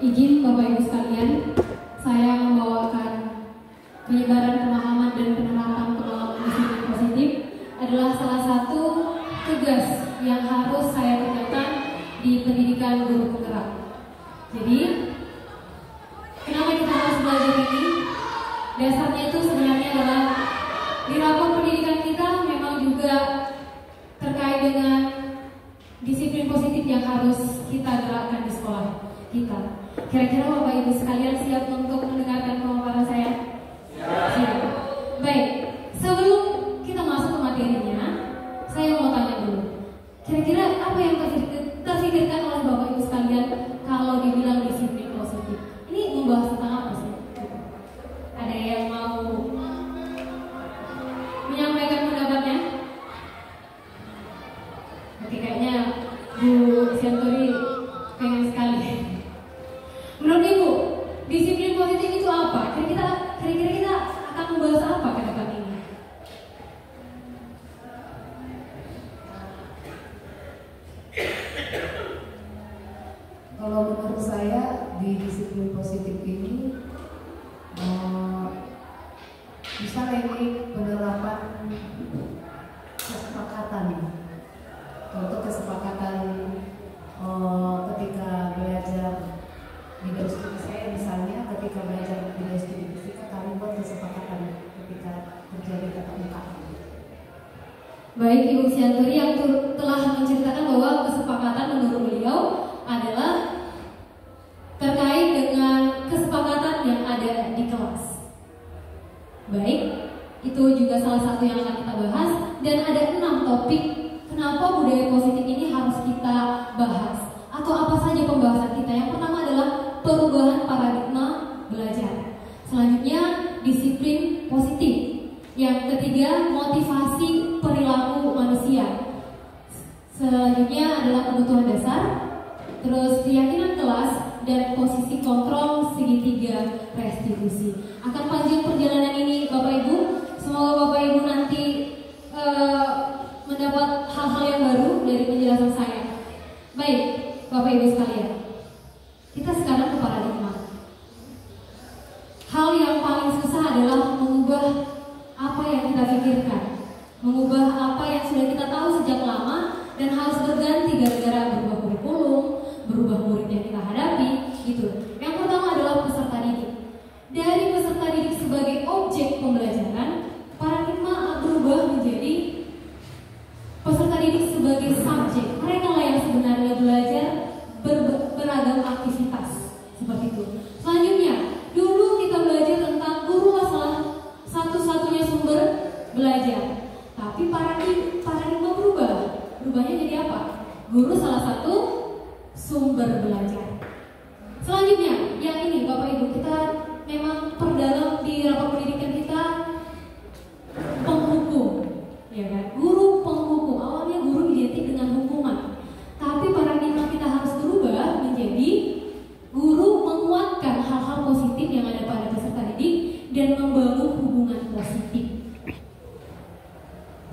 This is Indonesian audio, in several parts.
Izin Bapak Ibu sekalian, saya membawakan penyebaran pemahaman dan penerapan pengalaman disiplin positif adalah salah satu tugas yang harus saya kerjakan di pendidikan guru penggerak. Jadi, kenapa kita harus belajar ini? Dasarnya itu sebenarnya adalah di rapor pendidikan kita memang juga terkait dengan disiplin positif yang harus kita gerakkan di sekolah kita. Kira-kira Bapak Ibu sekalian siap untuk mendengarkan pemaparan saya? Siap. Baik, sebelum kita masuk ke materinya, saya mau tanya dulu. Kira-kira apa yang terfikirkan oleh Bapak Ibu sekalian kalau dibilang disiplin positif? Ini membahas tentang apa sih? Ada yang mau menyampaikan pendapatnya? Oke, kayaknya Bu Sianturi pengen sekali. Menurut Ibu, disiplin positif itu apa? Kira-kira kita akan membahas apa ke depan ini? Kalau menurut saya di disiplin positif ini misalnya ini penerapan kesepakatan. Contoh kesepakatan ketika belajar bidang studi saya, misalnya ketika belajar bidang studi fisika, kami buat kesepakatan ketika terjadi tatap muka. Baik, Ibu Sianturi yang telah menceritakan bahwa kesepakatan menurut beliau adalah terkait dengan kesepakatan yang ada di kelas. Baik, itu juga salah satu yang akan kita bahas. Dan ada 6 topik kenapa budaya positif ini harus kita bahas, atau apa saja pembahasan kita. Yang pertama adalah perubahan paradigma belajar. Selanjutnya disiplin positif. Yang ketiga motivasi perilaku manusia. Selanjutnya adalah kebutuhan dasar. Terus keyakinan kelas dan posisi kontrol segitiga restitusi. Akan panjang perjalanan ini Bapak Ibu. Semoga Bapak Ibu nanti mendapat hal-hal yang baru dari penjelasan saya. Baik, Bapak Ibu sekalian, kita sekarang ke paradigma. Hal yang paling susah adalah mengubah apa yang kita pikirkan, mengubah apa yang sudah kita tahu sejak lama dan harus berganti gara-gara berubah kurikulum, berubah murid yang kita hadapi, gitu. Yang pertama adalah peserta didik. Dari peserta didik sebagai objek pembelajaran, paradigma berubah menjadi peserta didik sebagai subjek. Mereka lah yang sebenarnya belajar beragam aktivitas seperti itu. Selanjutnya, dulu kita belajar tentang guru adalah satu-satunya sumber belajar. Tapi paradigma berubah. Berubahnya jadi apa? Guru salah satu sumber belajar. Selanjutnya, yang ini Bapak Ibu, kita memang perdalam di rapat pendidikan kita penghukum, ya kan? Guru penghukum. Awalnya guru identik dengan hukuman, tapi paradigma kita harus berubah menjadi guru menguatkan hal-hal positif yang ada pada peserta didik dan membangun hubungan positif.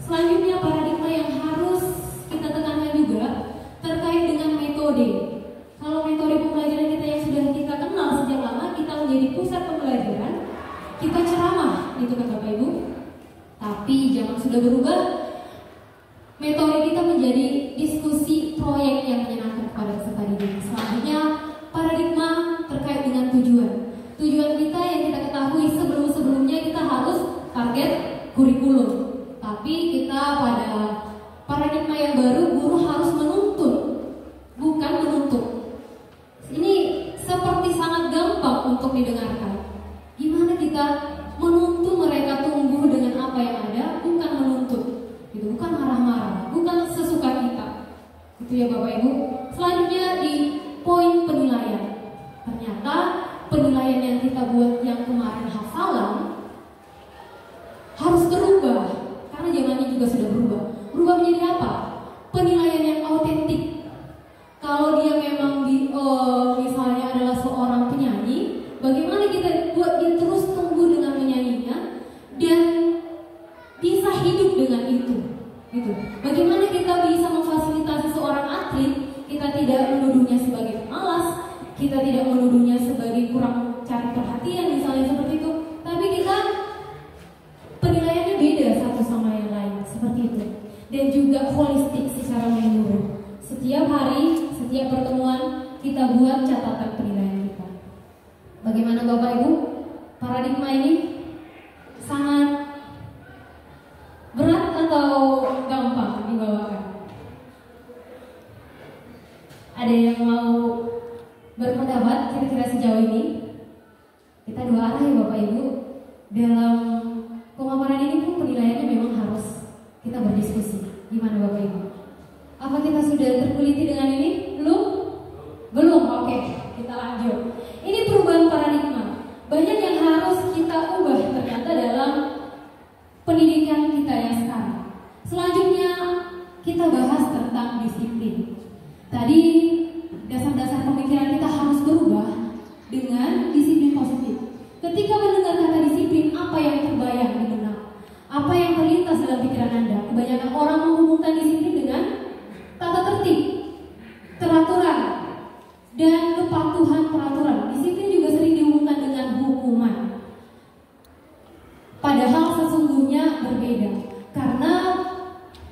Selanjutnya paradigma yang harus kita tekankan juga terkait dengan metode. Kalau metode pembelajaran kita yang sudah kita kenal sejak lama, kita menjadi pusat pembelajaran, kita ceramah, gitu kan Bapak Ibu. Tapi zaman sudah berubah, metode kita menjadi diskusi proyek yang menyenangkan kepada peserta didik. Selanjutnya paradigma terkait dengan tujuan. Tujuan kita yang kita ketahui sebelum-sebelumnya kita harus target kurikulum. Tapi kita pada paradigma yang baru, guru harus menuntun, bukan menuntut. Ini seperti sangat gampang untuk didengarkan. Gimana kita menuntun mereka tumbuh dengan apa yang ada, bukan menuntut, gitu, bukan marah-marah, bukan sesuka kita. Itu ya Bapak Ibu. Selanjutnya di poin penilaian. Ternyata penilaian yang kita buat yang kemarin hafalan harus berubah, karena zamannya juga sudah berubah. Berubah menjadi apa? Penilaian yang autentik. Kalau dia memang misalnya adalah seorang penyanyi, bagaimana kita buat dia terus tumbuh dengan menyanyinya dan bisa hidup dengan itu, gitu. Bagaimana kita bisa memfasilitasi seorang atlet, kita tidak menuduhnya sebagai pemalas, kita tidak tidak menuduhnya sebagai kurang cari perhatian misalnya seperti itu, tapi kita penilaiannya beda satu sama yang lain seperti itu. Dan juga holistik secara menyeluruh. Setiap hari, setiap pertemuan kita buat catatan penilaian kita. Bagaimana Bapak Ibu? Paradigma ini sangat berat atau gampang dibawakan? Ada yang mau berpendapat kira-kira sejauh ini? Kita dua arah ya Bapak Ibu. Dalam pemaparan ini pun penilaiannya memang harus kita berdiskusi. Gimana Bapak Ibu? Apa kita sudah terkuliti dengan ini? Belum? Belum? Oke, kita lanjut. Ini perubahan paradigma. Banyak yang harus kita ubah ternyata dalam pendidikan kita yang sekarang. Selanjutnya kita bahas tentang disiplin. Tadi dasar-dasar pemikiran kita harus berubah dengan disiplin positif. Ketika mendengar kata disiplin, apa yang terbayang di benak? Apa yang terlintas dalam pikiran Anda? Kebanyakan orang menghubungkan disiplin dengan tata tertib, peraturan, dan kepatuhan peraturan. Disiplin juga sering dihubungkan dengan hukuman. Padahal sesungguhnya berbeda. Karena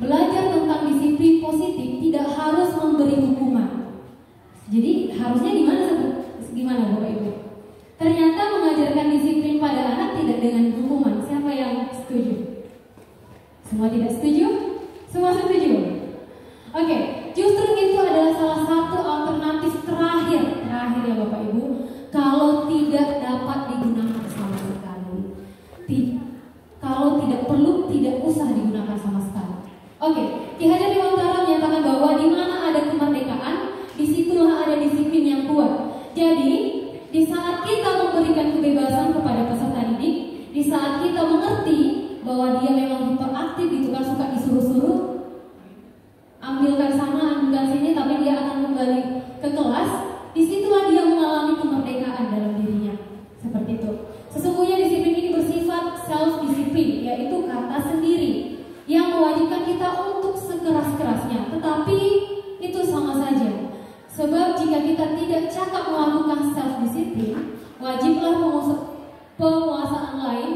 belajar tentang disiplin positif tidak harus memberi hukuman. Jadi harusnya gimana Bapak Ibu? Ternyata mengajarkan disiplin pada anak tidak dengan hukuman. Siapa yang setuju? Semua tidak setuju? Semua setuju? Oke, justru itu adalah salah satu alternatif terakhir ya Bapak Ibu. Kalau tidak dapat digunakan sama sekali, kalau tidak perlu, tidak usah digunakan sama sekali. Oke, Ki Hajar Dewantara menyatakan bahwa di mana ada kemerdekaan, disitulah ada disiplin yang kuat. Jadi, di saat kita memberikan kebebasan kepada peserta didik, di saat kita mengerti bahwa dia memang hiperaktif gitu kan, suka disuruh-suruh, ambilkan sana, ambilkan sini, tapi dia akan kembali ke kelas, disitulah dia mengalami kemerdekaan dalam dirinya. Seperti itu. Sesungguhnya disiplin ini bersifat self-disiplin, yaitu kata sendiri, yang mewajibkan kita untuk sekeras-kerasnya. Tetapi itu sama saja. Sebab jika kita tidak cakap melakukan self-disiplin, wajiblah penguasaan lain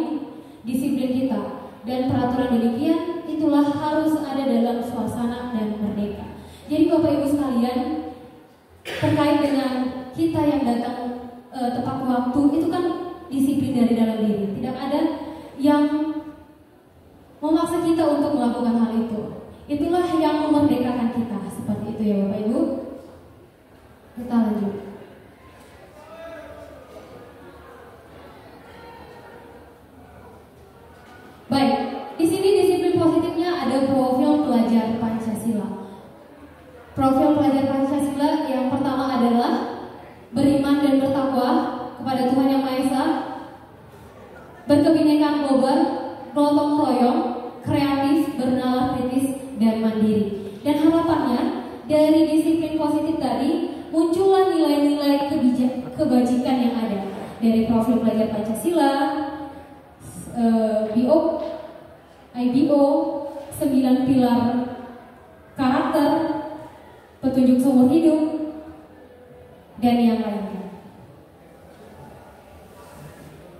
disiplin kita. Dan peraturan demikian itulah harus ada dalam suasana dan merdeka. Jadi Bapak Ibu sekalian, terkait dengan kita yang datang tepat waktu, itu kan disiplin dari dalam diri. Tidak ada yang memaksa kita untuk melakukan hal itu. Itulah yang memerdekakan kita. Seperti itu ya Bapak Ibu. Kita lanjut. Baik, di sini disiplin positifnya ada profil pelajar Pancasila. Profil pelajar Pancasila yang pertama adalah beriman dan bertakwa kepada Tuhan Yang Maha Esa, berkebinekaan global, gotong royong, kreatif, bernalar kritis, dan mandiri. Dan harapannya dari disiplin positif tadi muncullah nilai-nilai kebajikan yang ada dari profil pelajar Pancasila, IBO, 9 pilar karakter, petunjuk seumur hidup, dan yang lainnya.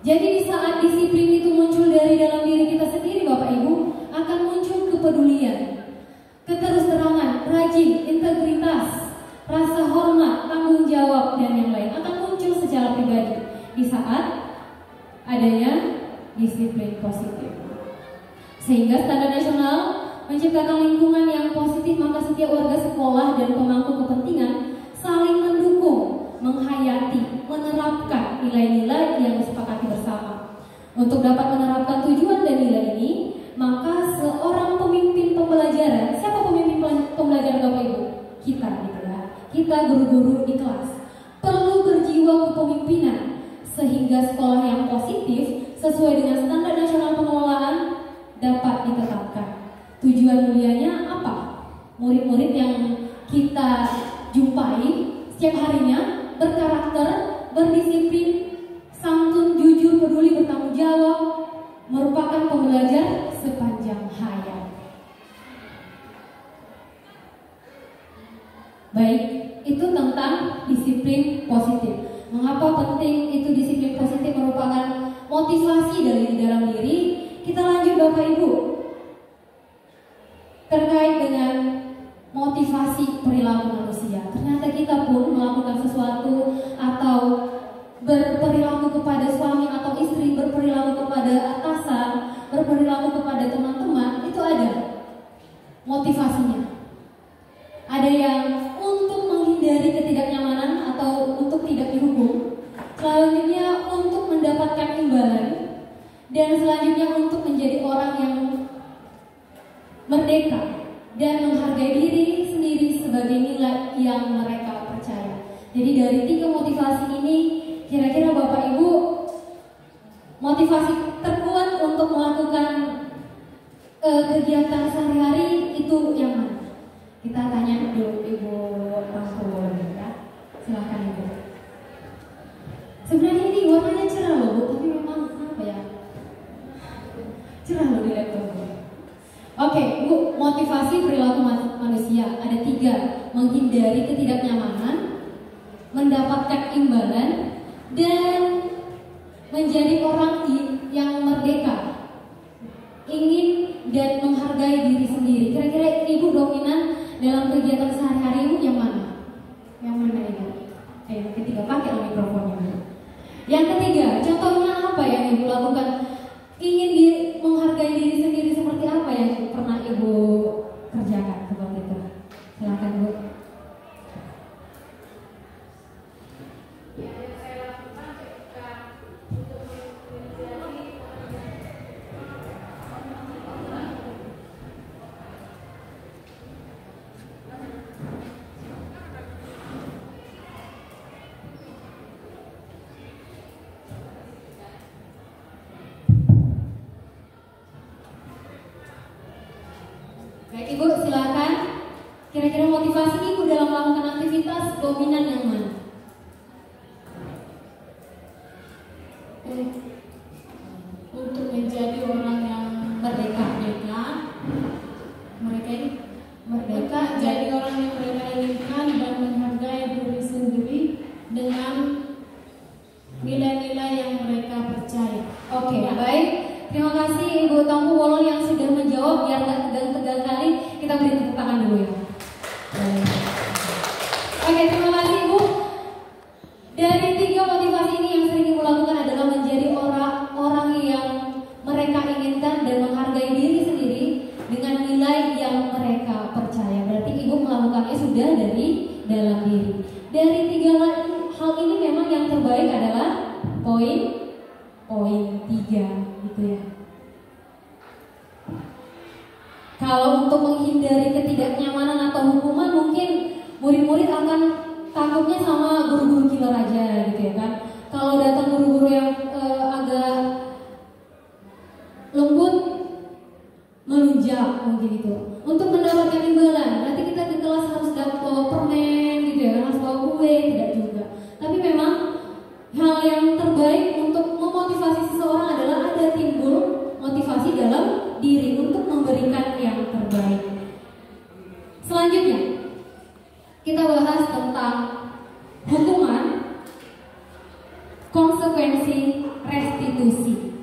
Jadi di saat disiplin itu muncul dari dalam diri kita sendiri Bapak Ibu, akan muncul kepedulian, keterus-terangan, rajin, integritas, rasa hormat, tanggung jawab, dan yang lain akan muncul secara pribadi di saat adanya disiplin positif. Sehingga standar nasional menciptakan lingkungan yang positif, maka setiap warga sekolah dan pemangku kepentingan saling mendukung, menghayati, menerapkan nilai-nilai yang disepakati bersama. Untuk dapat menerapkan tujuan dan nilai ini, maka seorang pemimpin pembelajaran, siapa pemimpin pembelajaran Bapak Ibu? Kita gitu ya. Kita guru-guru di kelas perlu berjiwa kepemimpinan sehingga sekolah yang positif sesuai dengan standar nasional pengelolaan dapat ditetapkan. Tujuan mulianya apa? Murid-murid yang kita jumpai setiap harinya berkarakter, berdisiplin, santun, jujur, peduli, bertanggung jawab, merupakan pembelajar sepanjang hayat. Baik, itu tentang disiplin positif. mengapa penting itu disiplin positif merupakan motivasi dari dalam diri. Kita lanjut Bapak Ibu, terkait dengan motivasi perilaku manusia. Ternyata kita pun melakukan sesuatu atau berperilaku kepada suami atau istri, berperilaku kepada atasan, berperilaku kepada teman-teman, itu ada motivasinya. Ada yang untuk menghindari ketidaknyamanan atau untuk tidak dihukum, selanjutnya untuk mendapatkan imbalan, dan selanjutnya untuk menjadi orang yang merdeka dan menghargai diri sendiri sebagai nilai yang mereka percaya. Jadi dari 3 motivasi ini, kira-kira Bapak Ibu, motivasi terkuat untuk melakukan kegiatan sehari-hari itu yang mana? Kita tanya dulu Ibu Rangkul ya. Silahkan Ibu. Sebenarnya ini warnanya cerah loh Bu, tapi memang apa ya? Cerah loh di laptop. Oke, Bu, motivasi perilaku manusia ada 3: menghindari ketidaknyamanan, mendapatkan imbalan, dan menjadi orang yang merdeka, ingin dan menghargai diri sendiri. Kira-kira Ibu dominan dalam kegiatan sehari-hari Ibu yang mana? Yang mana Ibu? Yang ketiga, pakai mikrofonnya. Yang ketiga, contohnya apa yang Ibu lakukan? Ingin menghargai diri sendiri seperti apa yang pernah Ibu kerjakan seperti itu? Silakan Bu. Baik Ibu, silakan. Kira-kira motivasi Ibu dalam melakukan aktivitas dominan yang mana? Untuk menjadi orang yang merdeka, mereka ini merdeka, jadi orang yang mereka inginkan dan menghargai diri sendiri dengan nilai-nilai yang mereka percaya. Oke, baik. Terima kasih Ibu Tampu Wolon yang sudah menjawab. Biar nggak tegang-tegang kali, kita beri tepuk tangan dulu ya. Oke, terima kasih Ibu. Dari 3 motivasi ini yang sering Ibu lakukan adalah menjadi orang yang mereka inginkan dan menghargai diri sendiri dengan nilai yang mereka percaya. Berarti Ibu melakukannya sudah dari dalam diri. Dari 3 hal ini memang yang terbaik adalah poin 3 gitu ya. Kalau untuk menghindari ketidaknyamanan atau hukuman, mungkin murid-murid akan takutnya sama guru-guru killer aja gitu ya kan. Kalau datang guru-guru yang agak lembut, melunjak mungkin itu. Untuk mendapatkan imbalan, nanti kita ke kelas harus dapat permen gitu ya, harus bawa kue, tidak juga. Tapi memang hal yang terbaik untuk memotivasi seseorang adalah ada timbul motivasi dalam diri untuk memberikan yang terbaik. Selanjutnya, kita bahas tentang hukuman, konsekuensi, restitusi.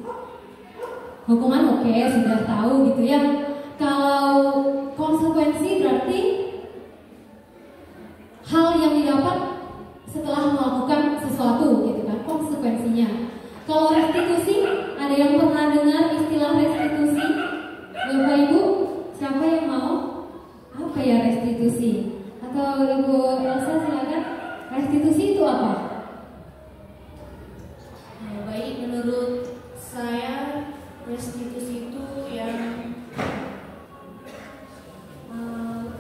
Hukuman oke, sudah tahu gitu ya. Kalau konsekuensi berarti hal yang didapat setelah melakukan sesuatu gitu kan, konsekuensinya. Kalau restitusi, ada yang pernah dengar istilah restitusi? Bapak Ibu, siapa yang mau? Apa ya restitusi? Atau Ibu Elsa silakan. Restitusi itu apa? Baik, menurut saya restitusi itu yang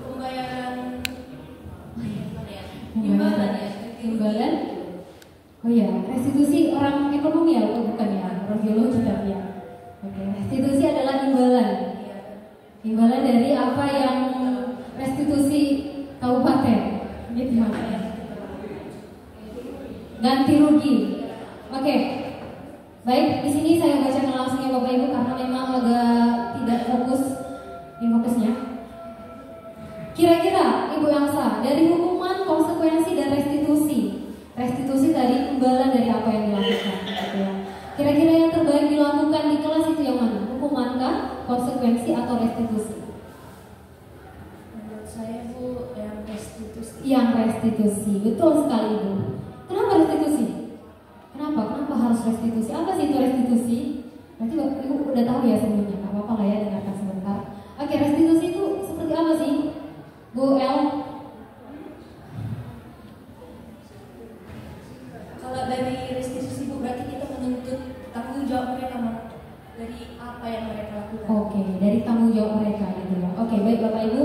pembayaran imbalan ya. Imbalan? Oh ya, restitusi orang ekonomi ya, bukan ya, orang geologi tapi ya. Oke, restitusi adalah imbalan. Imbalan dari apa yang restitusi kabupaten, gitu mas. Ganti rugi. Oke, baik. Di sini saya bacakan langsung ya Bapak Ibu karena memang agak tidak fokus di fokusnya. Kira-kira Ibu Elsa, dari hukuman, konsekuensi dan restitusi. Restitusi tadi imbalan udah tahu ya sebelumnya, nggak apa-apa lah ya, dengarkan sebentar. Oke, restitusi itu seperti apa sih, Bu El? Kalau dari restitusi Bu, berarti kita menuntut tanggung jawab mereka dari apa yang mereka lakukan. Oke, dari tanggung jawab mereka gitu ya. Oke, baik Bapak Ibu.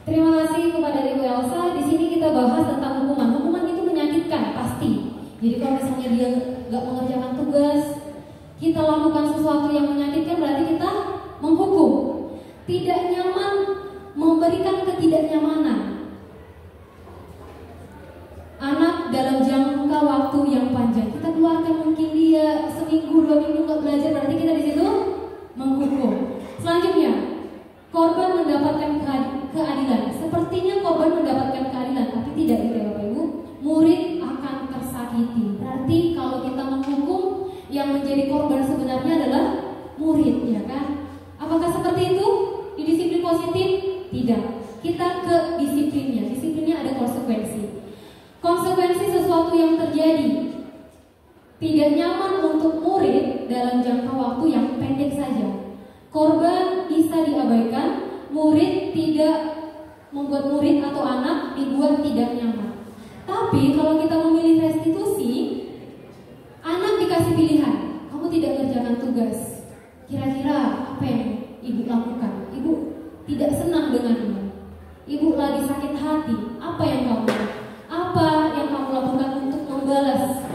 Terima kasih kepada Ibu Elsa. Di sini kita bahas tentang hukuman. Hukuman itu menyakitkan pasti. Jadi kalau misalnya dia nggak mengerjakan tugas, kita lakukan sesuatu yang menyakitkan, berarti kita menghukum. Tidak nyaman, memberikan ketidaknyamanan. Anak dalam jangka waktu yang panjang, kita keluarkan mungkin dia seminggu 2 minggu nggak belajar, berarti kita di situ menghukum. Selanjutnya, korban mendapatkan keadilan. Sepertinya korban mendapatkan keadilan, tapi tidak gitu ya Bapak Ibu. Murid akan tersakiti. Berarti kalau kita menghukum, yang menjadi korban sebenarnya adalah murid, ya kan? Apakah seperti itu di disiplin positif? Tidak. Kita ke disiplinnya. Disiplinnya ada konsekuensi. Konsekuensi sesuatu yang terjadi tidak nyaman untuk murid dalam jangka waktu yang pendek saja. Korban bisa diabaikan, murid tidak membuat murid atau anak dibuat tidak nyaman. Tapi kalau kita memilih restitusi, anak dikasih pilihan, kamu tidak mengerjakan tugas. Kira-kira apa yang ibu lakukan? Ibu tidak senang dengannya. Ibu lagi sakit hati. Apa yang kamu lakukan untuk membalas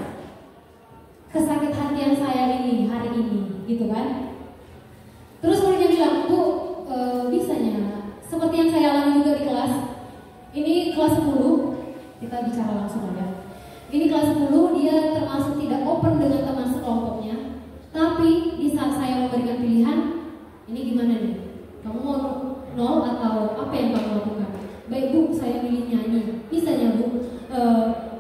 kesakit hatian saya ini hari ini, gitu kan? Terus muridnya bilang, Bu, bisanya seperti yang saya alami juga di kelas. Ini kelas 10, kita bicara langsung aja. Ini kelas 10, dia termasuk tidak open dengan teman sekelompoknya. Tapi di saat saya memberikan pilihan, ini gimana nih? Kamu mau 0 atau apa yang kamu lakukan? Baik Bu, saya pilih nyanyi. Bisanya Bu,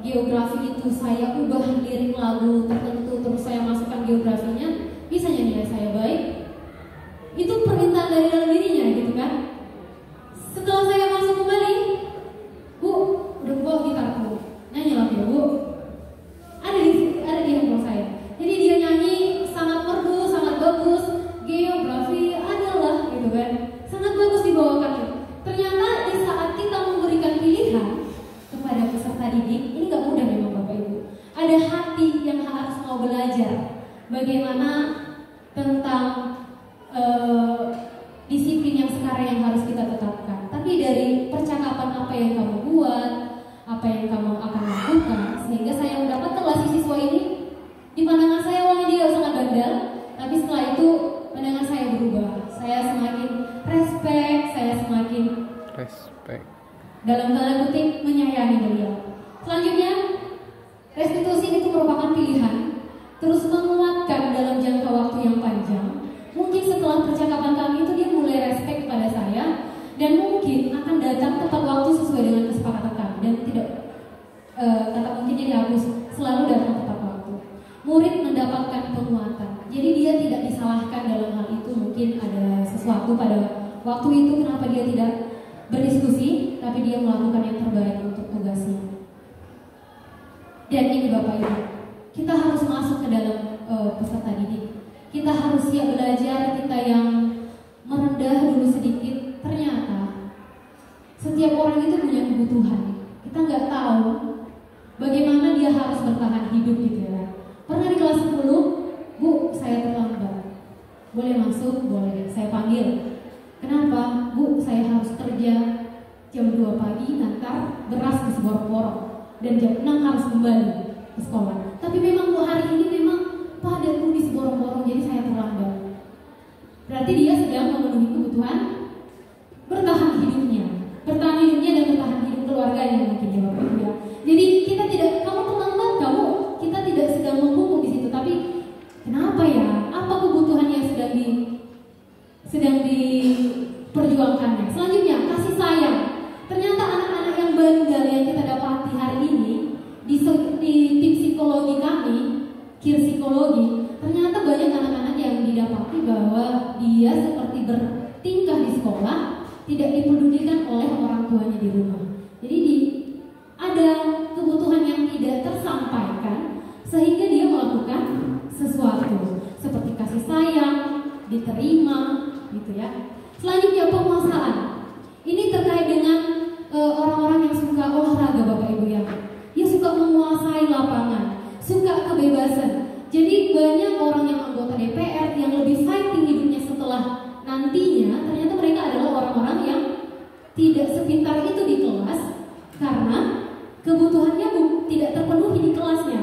geografi itu saya ubah lirik lagu tertentu, terus saya masukkan geografinya. Bisanya nilai saya baik. Itu permintaan dari dalam dirinya gitu kan. Setelah saya masuk kembali, Bu, udah bawa gitarku, nyanyi lagi ya Bu. Ada di handphone saya. Jadi dia nyanyi sangat merdu, sangat bagus. Geografi adalah gitu kan, sangat bagus dibawakan. Ternyata di saat kita memberikan pilihan kepada peserta didik, ini nggak mudah memang Bapak Ibu. Ada hati yang harus mau belajar bagaimana tentang disiplin yang sekarang yang harus kita tetapkan. Tapi dari percakapan apa yang kamu buat, apa yang kamu akan lakukan, sehingga saya mendapatkanlah si siswa ini. Di pandangan saya wah dia sangat bandel, tapi setelah itu pandangan saya berubah. Saya semakin respect, saya semakin dalam tanda kutip menyayangi beliau. Selanjutnya, restitusi itu merupakan pilihan, terus menguatkan dalam jangka waktu yang panjang. Mungkin setelah percakapan kami itu dia mulai respect kepada saya, dan mungkin akan datang tepat waktu sesuai dengan kesepakatan kami, dan tidak kata kuncinya dihapus, selalu datang tepat waktu. Murid mendapatkan penguatan, jadi dia tidak disalahkan dalam hal itu. Mungkin ada sesuatu pada waktu itu kenapa dia tidak berdiskusi, tapi dia melakukan yang terbaik untuk tugasnya. Dan ini Bapak Ibu, kita harus masuk ke dalam peserta didik. Kita harus siap belajar. Kita yang merendah dulu sedikit, ternyata setiap orang itu punya kebutuhan. Kita nggak tahu bagaimana dia harus bertahan hidup gitu ya. Pernah di kelas 10, Bu, saya terlambat. Boleh masuk? Boleh. Saya panggil. Kenapa? Bu, saya harus kerja jam 2 pagi, ngantar beras di seborong-borong, dan jam 6 harus kembali ke sekolah. Tapi memang Bu, hari ini memang padat Bu di seborong-borong, jadi saya terlambat. Berarti dia sedang memenuhi kebutuhan bertahan hidupnya dan bertahan hidup keluarganya mungkin ya Bapak Ibu ya. Jadi kita tidak, kamu teman-teman kamu, kita tidak sedang menghukum di situ, tapi kenapa ya? Apa kebutuhan yang sedang diperjuangkannya? Selanjutnya, kasih sayang. Ternyata anak-anak yang bandel yang kita dapati hari ini di tim psikologi kami, kir psikologi, ternyata banyak anak-anak yang didapati bahwa dia seperti bertingkah di sekolah, tidak dipedulikan oleh orang tuanya di rumah. Jadi ada kebutuhan yang tidak tersampaikan sehingga dia melakukan sesuatu seperti kasih sayang, diterima, gitu ya. Selanjutnya penguasaan. Ini terkait dengan orang-orang yang suka olahraga, Bapak Ibu ya. Dia suka menguasai lapangan, suka kebebasan. Jadi banyak orang yang anggota DPR yang lebih fighting hidupnya setelah nantinya, ternyata mereka adalah orang-orang yang tidak sepintar itu di kelas karena kebutuhannya tidak terpenuhi di kelasnya.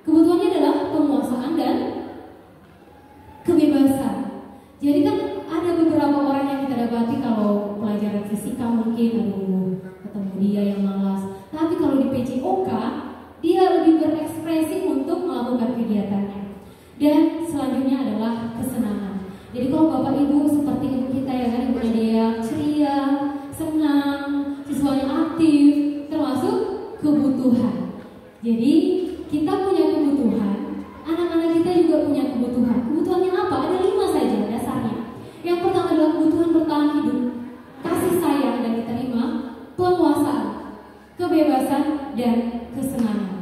Kebutuhannya adalah penguasaan dan kebebasan. Jadi kan ada beberapa orang yang kita dapati kalau pelajaran fisika mungkin ketemu dia yang malas. Tapi kalau di PJOK dia lebih berekspresi untuk melakukan kegiatannya. Dan selanjutnya adalah kesenangan. Jadi kalau Bapak Ibu seperti ibu kita ya kan, ibu dia ceria, senang, siswanya aktif, termasuk kebutuhan. Jadi kita punya kebutuhan, anak-anak kita juga punya kebutuhan. Kebutuhannya apa? Ada 5 saja dasarnya. Yang pertama adalah kebutuhan bertahan hidup, kasih sayang dan diterima, penguasaan, kebebasan dan kesenangan.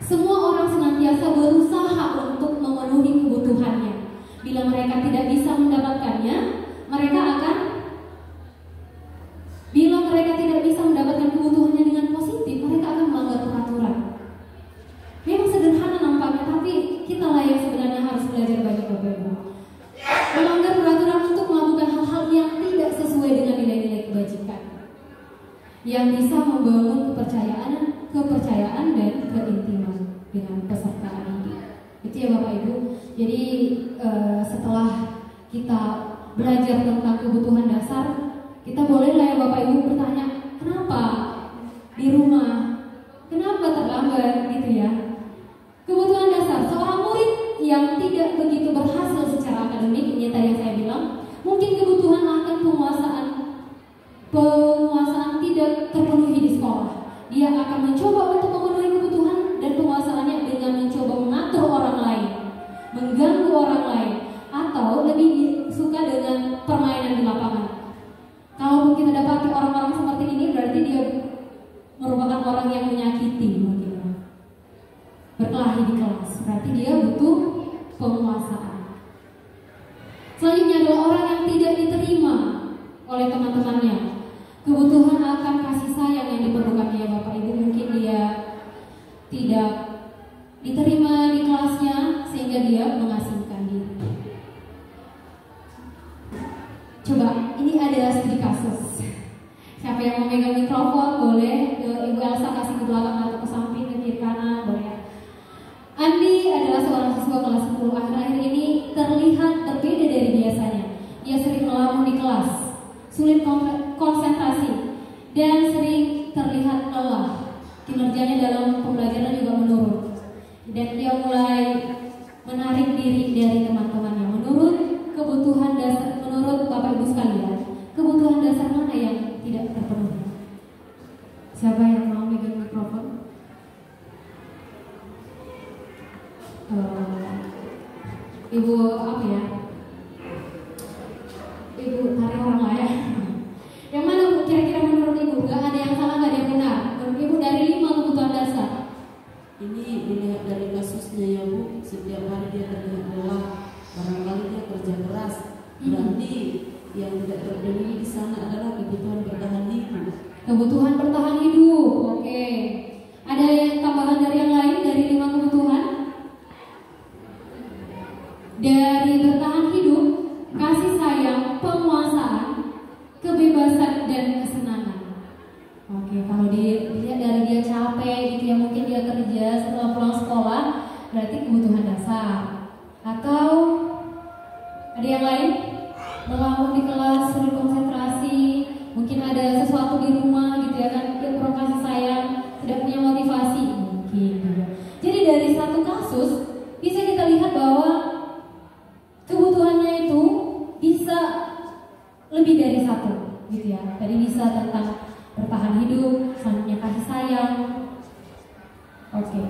Semua orang senantiasa berusaha untuk memenuhi kebutuhannya. Bila mereka tidak bisa mendapatkannya, bila mereka tidak bisa mendapatkan kebutuhannya dengan positif, mereka akan melanggar peraturan. Memang sederhana nampaknya, tapi kita lah yang sebenarnya harus belajar banyak, Bapak Ibu. Melanggar peraturan untuk melakukan hal-hal yang tidak sesuai dengan nilai-nilai kebajikan, yang bisa membangun kepercayaan dan keintiman dengan peserta ini. Itu ya Bapak Ibu. Jadi setelah kita belajar tentang kebutuhan dasar, kita boleh lah ya Bapak Ibu bertanya, kenapa di rumah, kenapa terlambat gitu ya. Kebutuhan dasar seorang murid yang tidak begitu berhasil secara akademik, ini tadi yang saya bilang, mungkin kebutuhan akan penguasaan tidak terpenuhi di sekolah. Dia akan mencoba untuk memenuhi kebutuhan dan penguasaannya dengan mencoba mengatur orang lain, mengganggu orang lain, atau lebih suka dengan permainan di lapangan. Kalau kita dapati orang-orang seperti ini, berarti dia merupakan orang yang menyakiti mungkin, berkelahi di kelas. Berarti dia butuh penguasaan. Selanjutnya adalah orang yang tidak diterima oleh teman-temannya. Kebutuhan akan kasih sayang yang diperlukannya Bapak Ibu, mungkin dia tidak diterima di kelasnya sehingga dia mengasingkan diri. Coba, ini ada studi kasus. Siapa yang mau megang mikrofon boleh, Ibu Elsa kasih ke belakang atau ke samping, ke kiri kanan, boleh. Andi adalah seorang siswa kelas 10. Akhir-akhir ini terlihat berbeda dari biasanya. Dia sering melamun di kelas, sulit konsentrasi, dan sering terlihat lelah. Kinerjanya dalam pembelajaran juga menurun, dan dia mulai menarik diri dari teman-temannya. Menurut kebutuhan dasar, menurut Bapak Ibu sekalian, kebutuhan dasar mana yang tidak terpenuhi? Siapa yang mau megang mikrofon? Ibu apa ya? Ibu tarik orang lah ya. Yang mana Bu? Kira-kira menurut Ibu? Gak ada yang salah, gak ada yang benar. Menurut Ibu dari 5 kebutuhan dasar. Ini dilihat dari kasusnya ya Bu. Setiap hari dia terlihat lelah. Barangkali dia kerja keras. Berarti yang tidak terpenuhi di sana adalah kebutuhan bertahan hidup. Kebutuhan bertahan hidup. Oke. Ada yang tambahan dari yang lain dari 5 kebutuhan? Dari bertahan hidup, kasih sayang, penguasaan, kebebasan dan kesenangan. Oke, kalau dilihat dari dia capek gitu ya, mungkin dia kerja setelah pulang sekolah, berarti kebutuhan dasar. Atau ada yang lain? Melamun di kelas, sulit konsentrasi, mungkin ada sesuatu di rumah gitu ya kan, dia kurang kasih sayang, tidak punya motivasi mungkin. Jadi dari satu kasus bisa kita lihat bahwa kebutuhannya itu bisa lebih dari satu gitu ya. Tadi bisa tentang bertahan hidup, selanjutnya kasih sayang. Oke.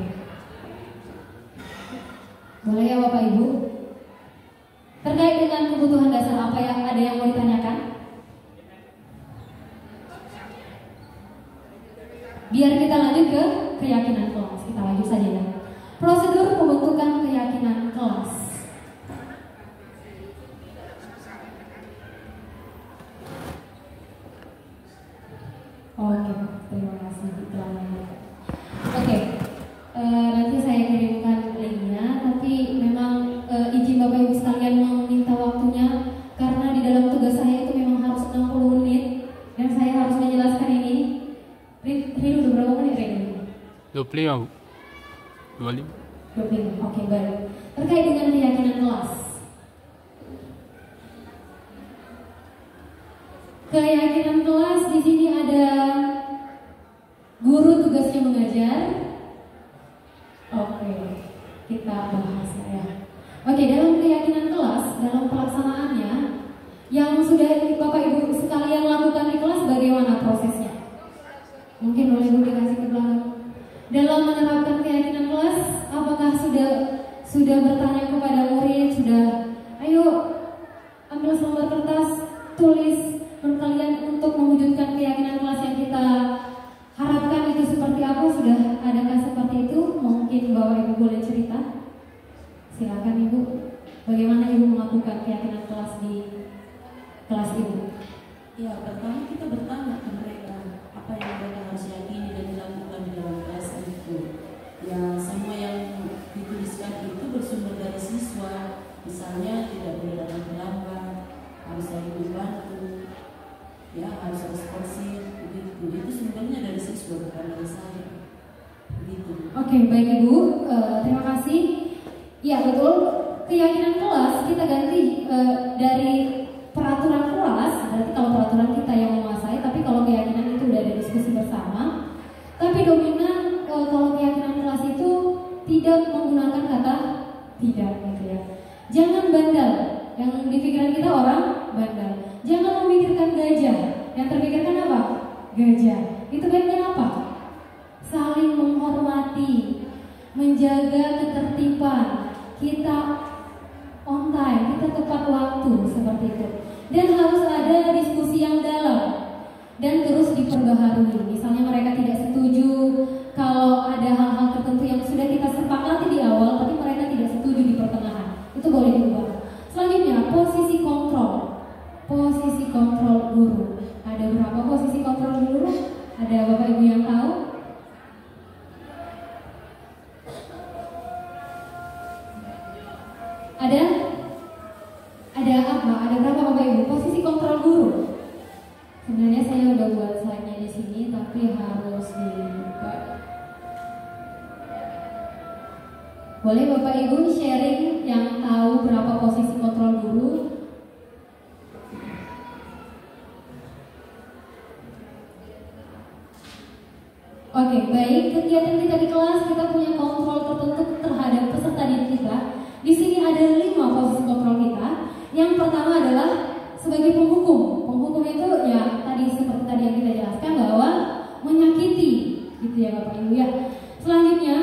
Boleh ya Bapak Ibu? Terkait dengan kebutuhan dasar apa yang ada yang mau ditanyakan? Biar kita lanjut ke keyakinan kelas. Kita lanjut saja ya. Prosedur pembentukan keyakinan kelas. Oke, terima kasih keterangannya. Oke, nanti saya kirimkan linknya. Tapi memang izin Bapak Ibu sekalian meminta waktunya karena di dalam tugas saya itu memang harus 60 menit dan saya harus menjelaskan ini. Rin udah berapa menit Rin? 25 Bu. 25. 25. Oke, baik. Terkait dengan keyakinan kelas. Keyakinan kelas di sini ada guru tugasnya mengajar. Oke, kita bahas ya. Oke, dalam keyakinan kelas, dalam pelaksanaannya, yang sudah Bapak Ibu sekalian lakukan di kelas, bagaimana prosesnya? Mungkin boleh Bu dikasih ke belakang. Dalam menerapkan keyakinan kelas, apakah sudah bertanya kepada murid, sudah, ayo ambil selembar kertas, tulis kalian untuk mewujudkan keyakinan kelas yang kita harapkan itu seperti apa? Sudah adakah seperti itu? Mungkin Bapak Ibu boleh cerita. Silakan Ibu. Bagaimana Ibu melakukan keyakinan kelas di kelas Ibu? Ya, pertama kita bertanya ke mereka apa yang mereka harus yakini dan dilakukan di dalam kelas itu. Ya, semua yang dituliskan itu bersumber dari siswa. Misalnya tidak boleh datang terlambat, harus saling membantu, ya harus responsif, begitu. Itu sebenarnya dari siswa bukan dari saya. Begitu. Oke, baik Ibu. Terima kasih. Ya betul. Keyakinan kelas kita ganti dari peraturan kelas. Berarti kalau peraturan kita yang menguasai, tapi kalau keyakinan itu udah ada diskusi bersama. Tapi dominan kalau keyakinan kelas itu tidak menggunakan kata tidak, gitu ya. Jangan bandel. Yang di pikiran kita orang bandel. Jangan memikirkan gajah. Yang terpikirkan apa? Gajah. Itu baiknya apa? Saling menghormati, menjaga ketertiban. Kita on time, kita tepat waktu, seperti itu. Dan harus ada diskusi yang dalam dan terus diperbaharui. Misalnya mereka tidak setuju kalau ada hal-hal tertentu yang sudah kita sepakati di awal, tapi mereka tidak setuju di pertengahan. Itu boleh diubah. Selanjutnya, posisi kontrol. Posisi kontrol guru. Ada berapa posisi kontrol guru? Ada Bapak Ibu yang tahu? Ada apa? Ada berapa Bapak Ibu? Posisi kontrol guru. Sebenarnya saya udah buat slide-nya di sini, tapi harus dibuka. Boleh Bapak Ibu sharing yang tahu berapa posisi kontrol guru? Oke, baik. Kegiatan kita di kelas, kita punya kontrol tertentu terhadap peserta didik kita. Di sini ada 5 posisi kontrol kita. Yang pertama adalah sebagai penghukum. Penghukum itu ya tadi seperti tadi yang kita jelaskan bahwa menyakiti, gitu ya Bapak Ibu ya. Selanjutnya,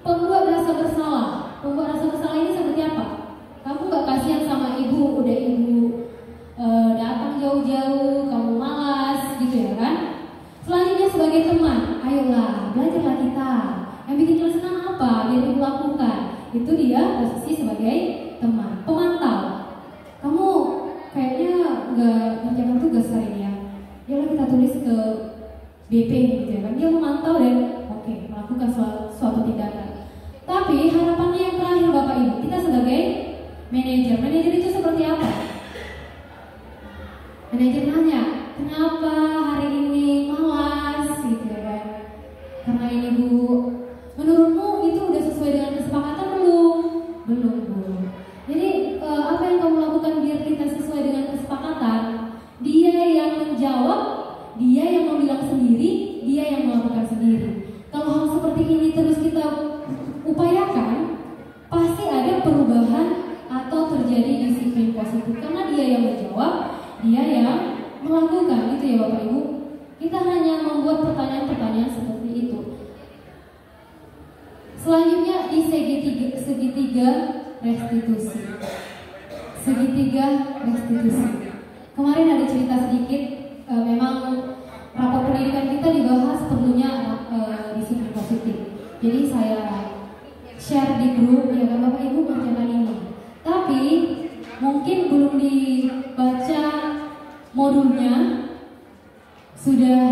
pembuat rasa bersalah. Pembuat rasa bersalah ini seperti apa? Kamu gak kasihan sama ibu, udah ibu datang jauh-jauh, kamu malas, gitu ya kan? Selanjutnya sebagai teman, ayolah belajarlah kita. Yang bikin kita senang apa? Biar ibu lakukan. Itu dia posisi sebagai teman. Pemantau. Kamu kayaknya nggak ngerjakan tugas hari ini ya. Yaudah kita tulis ke BP gitu ya kan. Dia memantau dan oke, melakukan suatu tindakan. Tapi harapannya yang terakhir Bapak Ibu, kita sebagai manajer. Manajer itu seperti apa? Manajer nanya, kenapa hari ini malas gitu ya kan? Karena ini Bu, menurutmu itu udah sesuai dengan kesepakatan belum? Belum Bu. Jadi apa yang kamu lakukan biar kita sesuai dengan kesepakatan? Dia yang menjawab, dia yang membilang sendiri, dia yang melakukan sendiri. Kalau hal seperti ini terus kita upayakan, pasti ada perubahan atau terjadi disiplin positif. Karena dia yang menjawab, dia yang melakukan, gitu ya Bapak Ibu. Kita hanya membuat pertanyaan-pertanyaan seperti itu. Selanjutnya di segitiga restitusi. Segitiga restitusi. Kemarin ada cerita sedikit, memang rapat pendidikan kita dibahas perlunya disiplin positif. Jadi saya share di grup ya kan Bapak Ibu, jangan mungkin belum dibaca modulnya, sudah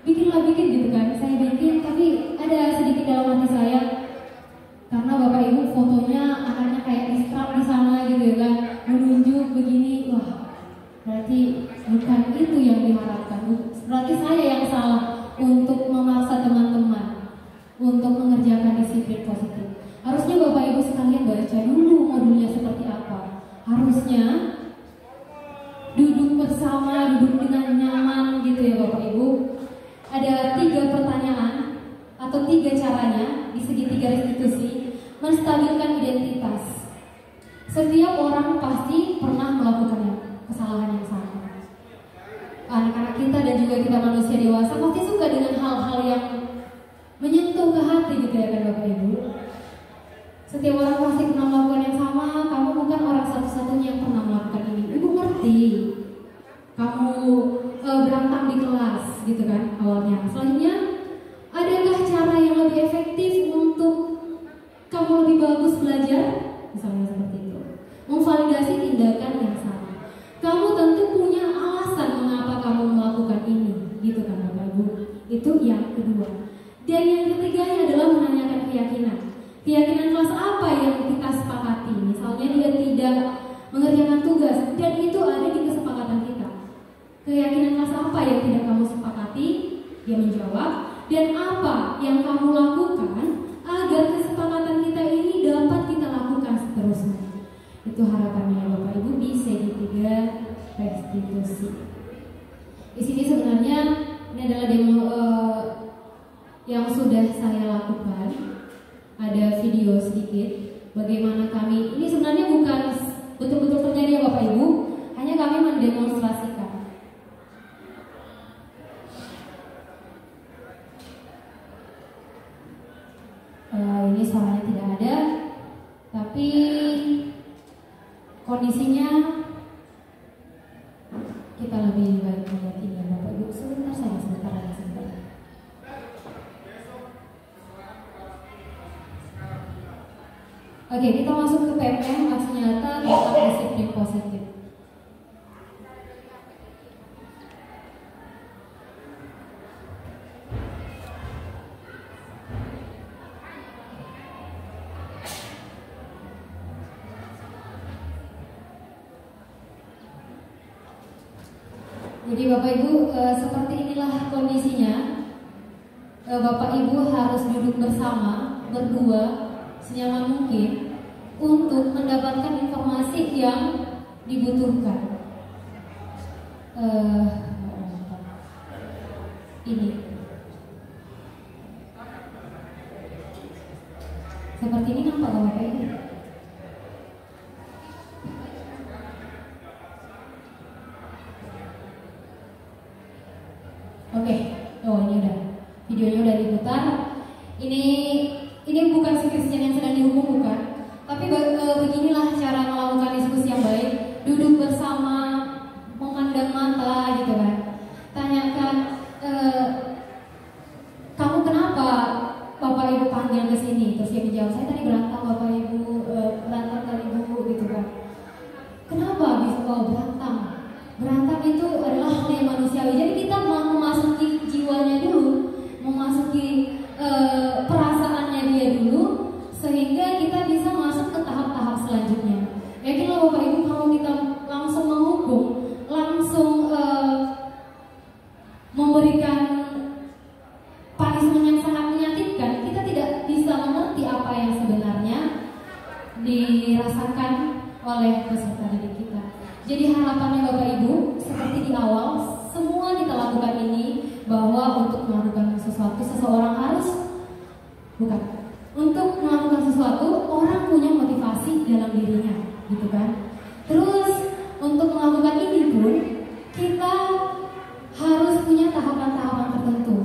bikin gitu kan. Saya bikin, tapi ada sedikit dalam hati saya, karena Bapak Ibu fotonya anaknya kayak di strap di sana gitu ya kan, menunjuk begini. Wah, berarti bukan itu yang diharapkan. Berarti saya yang salah untuk memaksa teman-teman untuk mengerjakan disiplin positif. Harusnya Bapak Ibu sekalian baca dulu modulnya seperti apa. Harusnya duduk bersama, duduk dengan nyaman gitu ya Bapak Ibu. Ada 3 pertanyaan atau 3 caranya di segitiga restitusi menstabilkan identitas. Setiap orang pasti pernah melakukan kesalahan yang sama. Anak-anak kita dan juga kita manusia dewasa pasti suka dengan hal-hal yang menyentuh ke hati gitu ya kan Bapak Ibu. Setiap orang pasti pernah melakukan yang sama. Kamu bukan orang satu-satunya yang pernah melakukan ini. Ibu ngerti. Kamu berantem di kelas gitu kan awalnya. Selanjutnya, adakah cara yang lebih efektif untuk kamu lebih bagus belajar? Misalnya seperti itu. Memvalidasi tindakan yang sama. Kamu tentu punya alasan mengapa kamu melakukan ini, gitu kan Bapak Ibu. Itu yang kedua. Dan yang ketiganya adalah menanyakan keyakinan. Keyakinan kelas apa yang kita sepakati? Misalnya dia tidak mengerjakan tugas, dan itu ada di kesepakatan kita. Keyakinan kelas apa yang tidak kamu sepakati? Dia menjawab. Dan apa yang kamu lakukan agar kesepakatan kita ini dapat kita lakukan seterusnya? Itu harapannya Bapak Ibu di segitiga restitusi. Di sini sebenarnya ini adalah demo yang sudah saya lakukan. Ada video sedikit bagaimana kami, ini sebenarnya bukan betul-betul terjadi ya Bapak Ibu, hanya kami mendemonstrasikan. Ini suaranya tidak ada, tapi kondisinya kita lebih baik melihat ini ya Bapak Ibu. Sebentar saja, sebentar. Oke, kita masuk ke PPM aksi nyata tentang disiplin positif. Jadi Bapak Ibu, seperti inilah kondisinya. Bapak Ibu harus duduk bersama, berdua, senyaman mungkin untuk mendapatkan informasi yang dibutuhkan. Ini seperti ini nampak Bapak Ibu. Oke, oh ini udah videonya udah diputar. Ini bukan si Christian yang sedang dihukum, bukan. Tapi beginilah cara melakukan diskusi yang baik. Duduk bersama, memandang mata gitu kan. Tanyakan, kamu kenapa Bapak Ibu panggil ke sini? Terus dia menjawab, saya tadi berantem Bapak Ibu, berantem tadi Bu gitu kan. Kenapa bisa berantem? Berantem itu adalah hal yang manusiawi. Jadi kita mau memasuki jiwanya dulu, memasuki perasaannya dia dulu, sehingga kita bisa masuk ke tahap-tahap selanjutnya. Yakinlah Bapak Ibu, kalau kita langsung menghukum, langsung memberikan punishment yang sangat menyakitkan, kita tidak bisa mengerti apa yang sebenarnya dirasakan oleh peserta didik kita. Jadi harapannya Bapak Ibu, seperti di awal, semua kita lakukan ini, bahwa untuk melakukan sesuatu, seseorang harus, untuk melakukan sesuatu, orang punya motivasi dalam dirinya, gitu kan. Terus untuk melakukan ini pun, kita harus punya tahapan-tahapan tertentu.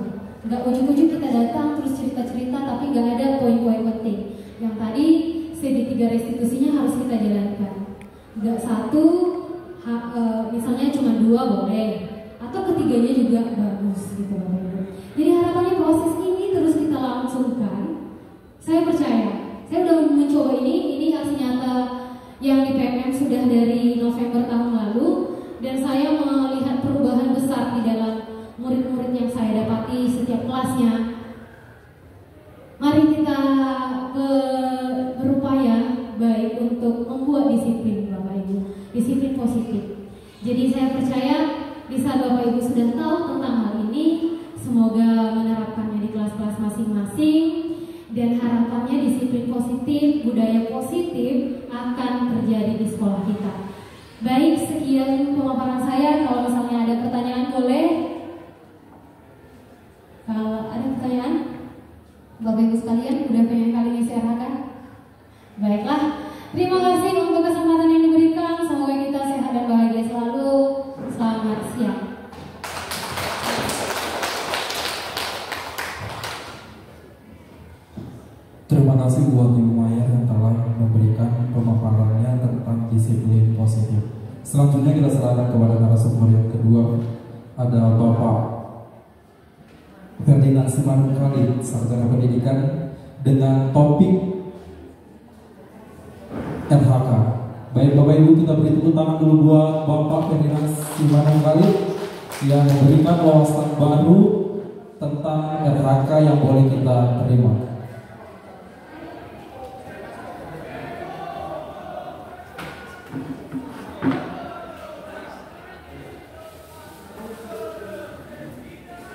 Gak ujuk-ujuk kita datang terus cerita-cerita, tapi gak ada poin-poin penting. Yang tadi segitiga restitusinya harus kita jalankan. Gak satu, misalnya cuma 2 boleh, atau ketiganya juga bagus gitu Bapak Ibu. Jadi harapannya proses ini terus kita langsungkan. Saya percaya, saya udah mencoba ini aksi nyata yang di PMM sudah positif. Jadi saya percaya di saat Bapak Ibu sudah tahu tentang hal ini, semoga menerapkannya di kelas-kelas masing-masing dan harapannya disiplin positif, budaya positif akan terjadi di sekolah kita. Baik, sekian pemaparan saya. Kalau misalnya ada pertanyaan boleh. Kalau ada pertanyaan, Bapak Ibu sekalian, udah pengen kali ini saya arahkan? Baiklah, terima kasih untuk kesempatan yang diberikan. Semoga kita sehat dan bahagia selalu. Selamat siang. Terima kasih buat Ibu Maya yang telah memberikan pemaparannya tentang disiplin positif. Selanjutnya kita serahkan kepada narasumber yang kedua, ada Bapak Ferdinand Simanung Khalid, sarjana pendidikan, dengan topik RHK. Baik Bapak Ibu, kita beri tepuk tangan dulu buat Bapak Ferdinand Simanung Khalid yang memberikan wawasan baru tentang RHK yang boleh kita terima.